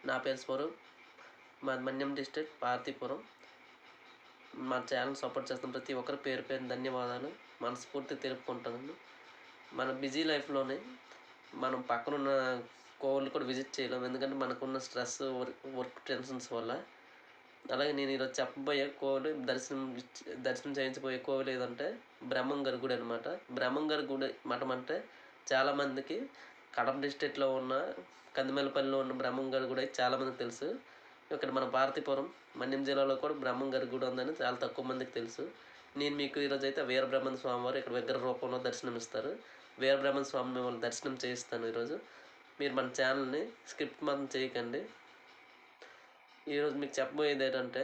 నా పేరు స్వరూప్, మాది మన్యం డిస్ట్రిక్ట్ పార్తీపురం. మా ఛానల్ సపోర్ట్ చేస్తున్న ప్రతి ఒక్కరి పేరు పేరు ధన్యవాదాలు మనస్ఫూర్తి తెలుపుకుంటాను. మన బిజీ లైఫ్లోనే మనం పక్కనున్న కోవిల్ని కూడా విజిట్ చేయలేము, ఎందుకంటే మనకున్న స్ట్రెస్ వర్క్ టెన్షన్స్ వల్ల. అలాగే నేను ఈరోజు చెప్పబోయే కోవిల్ దర్శనం చేయించబోయే కోవిల్ ఏదంటే బ్రహ్మంగారి గుడి అనమాట. బ్రహ్మంగారి గుడి మఠం అంటే చాలామందికి కడప డిస్ట్రిక్ట్లో ఉన్న కందిమేలపల్లిలో ఉన్న బ్రహ్మంగారి గుడి అయితే చాలామందికి తెలుసు. ఇక్కడ మన పార్తీపురం మన్యం జిల్లాలో కూడా బ్రహ్మంగారి గుడి ఉందని చాలా తక్కువ మందికి తెలుసు. నేను మీకు ఈరోజు అయితే వీరబ్రహ్మణ్య స్వామి వారు ఇక్కడ విగ్రహ రూపంలో దర్శనం ఇస్తారు. వీరబ్రహ్మణ్య స్వామి మిమ్మల్ని దర్శనం చేయిస్తాను ఈరోజు. మీరు మన ఛానల్ని స్క్రిప్ట్ మాత్రం చేయకండి. ఈరోజు మీకు చెప్పబోయేది ఏంటంటే,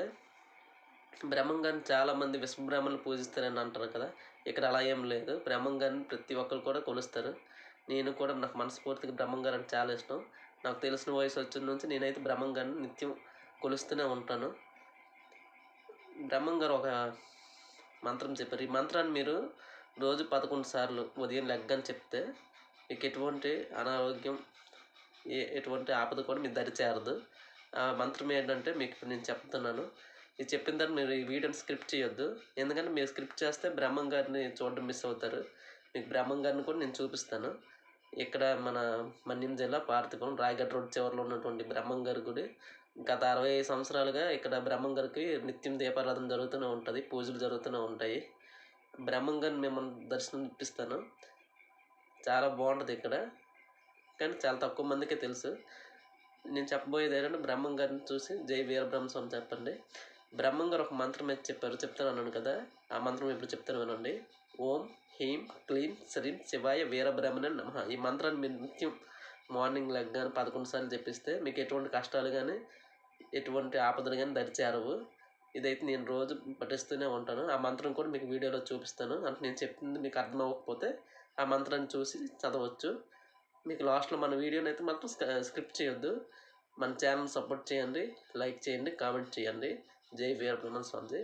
బ్రహ్మంగారిని చాలామంది విశ్వబ్రహ్మణ్ణి పూజిస్తారని అంటారు కదా. ఇక్కడ అలా ఏం లేదు. బ్రహ్మంగారిని ప్రతి ఒక్కరు కూడా కొలుస్తారు. నేను కూడా నాకు మనస్ఫూర్తిగా బ్రహ్మంగారు అంటే చాలా ఇష్టం. నాకు తెలిసిన వయసు వచ్చిన నుంచి నేనైతే బ్రహ్మంగారిని నిత్యం కొలుస్తూనే ఉంటాను. బ్రహ్మంగారు ఒక మంత్రం చెప్పారు. ఈ మంత్రాన్ని మీరు రోజు 11 సార్లు ఉదయం లెగ్గని చెప్తే మీకు ఎటువంటి అనారోగ్యం ఎటువంటి ఆపద కూడా మీ దరి చేరదు. ఆ మంత్రం ఏంటంటే మీకు ఇప్పుడు నేను చెప్తున్నాను. ఇది చెప్పిన తర్వాత మీరు ఈ వీడియోని స్క్రిప్ట్ చేయొద్దు, ఎందుకంటే మీరు స్క్రిప్ట్ చేస్తే బ్రహ్మంగారిని చూడడం మిస్ అవుతారు. మీకు బ్రహ్మంగారిని కూడా నేను చూపిస్తాను. ఇక్కడ మన మన్యం జిల్లా పార్తీపురం రాయగడ్డ రోడ్ చివరిలో ఉన్నటువంటి బ్రహ్మంగారి గుడి. గత 60 సంవత్సరాలుగా ఇక్కడ బ్రహ్మంగారికి నిత్యం దీపారాధన జరుగుతూనే ఉంటుంది, పూజలు జరుగుతూనే ఉంటాయి. బ్రహ్మంగారిని మిమ్మల్ని దర్శనం ఇప్పిస్తాను. చాలా బాగుంటుంది ఇక్కడ, కానీ చాలా తక్కువ మందికే తెలుసు. నేను చెప్పబోయేది ఏంటంటే, బ్రహ్మంగారిని చూసి జై వీరబ్రహ్మ స్వామి చెప్పండి. బ్రహ్మంగారు ఒక మంత్రం అయితే చెప్తాను అన్నాను కదా, ఆ మంత్రం ఇప్పుడు చెప్తాను వినండి. ఓం హ్రీం క్లీం శ్రీం శివాయ వీరబ్రహ్మణ్య నమః. ఈ మంత్రాన్ని మీరు నిత్యం మార్నింగ్ లెగ్గానే 11 సార్లు చెప్పిస్తే మీకు ఎటువంటి కష్టాలు కానీ ఎటువంటి ఆపదలు కానీ దరిచేరవు. ఇదైతే నేను రోజు పఠిస్తూనే ఉంటాను. ఆ మంత్రం కూడా మీకు వీడియోలో చూపిస్తాను. అంటే నేను చెప్పింది మీకు అర్థం అవ్వకపోతే ఆ మంత్రాన్ని చూసి చదవచ్చు. మీకు లాస్ట్లో మన వీడియోని అయితే మాత్రం స్క్రిప్ట్ చేయొద్దు. మన ఛానల్ సపోర్ట్ చేయండి, లైక్ చేయండి, కామెంట్ చేయండి. జై వీరబ్రహ్మణ్య స్వామి.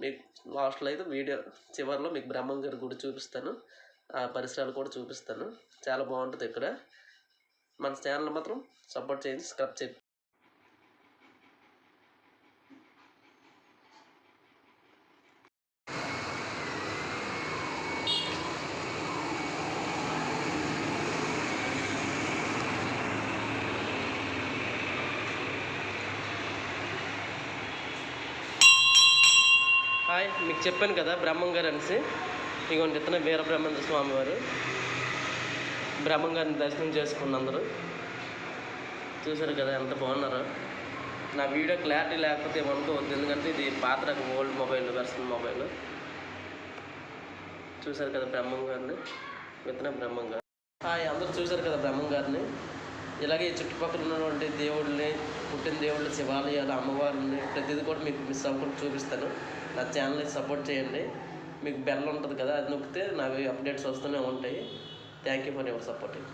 మీకు లాస్ట్లో అయితే వీడియో చివరిలో మీకు బ్రహ్మంగారి గుడి చూపిస్తాను, ఆ పరిసరాలు కూడా చూపిస్తాను. చాలా బాగుంటుంది ఇక్కడ. మన ఛానల్ మాత్రం సపోర్ట్ చేయండి, సబ్స్క్రైబ్ చేయండి. హాయ్, మీకు చెప్పాను కదా బ్రహ్మంగారు అనేసి. ఇగోండి ఇతనే వీరబ్రహ్మణ్య స్వామి వారు. బ్రహ్మంగారిని దర్శనం చేసుకున్న అందరూ చూశారు కదా ఎంత బాగున్నారో. నా వీడియో క్లారిటీ లేకపోతే ఏమనుకోవద్దు, ఎందుకంటే ఇది పాత రకం ఓల్డ్ మొబైల్ వెర్షన్ మొబైల్. చూశారు కదా బ్రహ్మంగారిని, ఇతనే బ్రహ్మంగారు. హాయ్, అందరూ చూశారు కదా బ్రహ్మంగారిని. ఇలాగే ఈ చుట్టుపక్కల ఉన్నటువంటి దేవుళ్ళని, పుట్టిన దేవుళ్ళ శివాలయాలు, అమ్మవారిని ప్రతిదీ కూడా మీకు మిస్ అవ్వకుండా చూపిస్తాను. నా ఛానల్ని సపోర్ట్ చేయండి. మీకు బెల్ ఉంటుంది కదా, అది నొక్కితే నాకు అప్డేట్స్ వస్తూనే ఉంటాయి. Thank you for your supporting.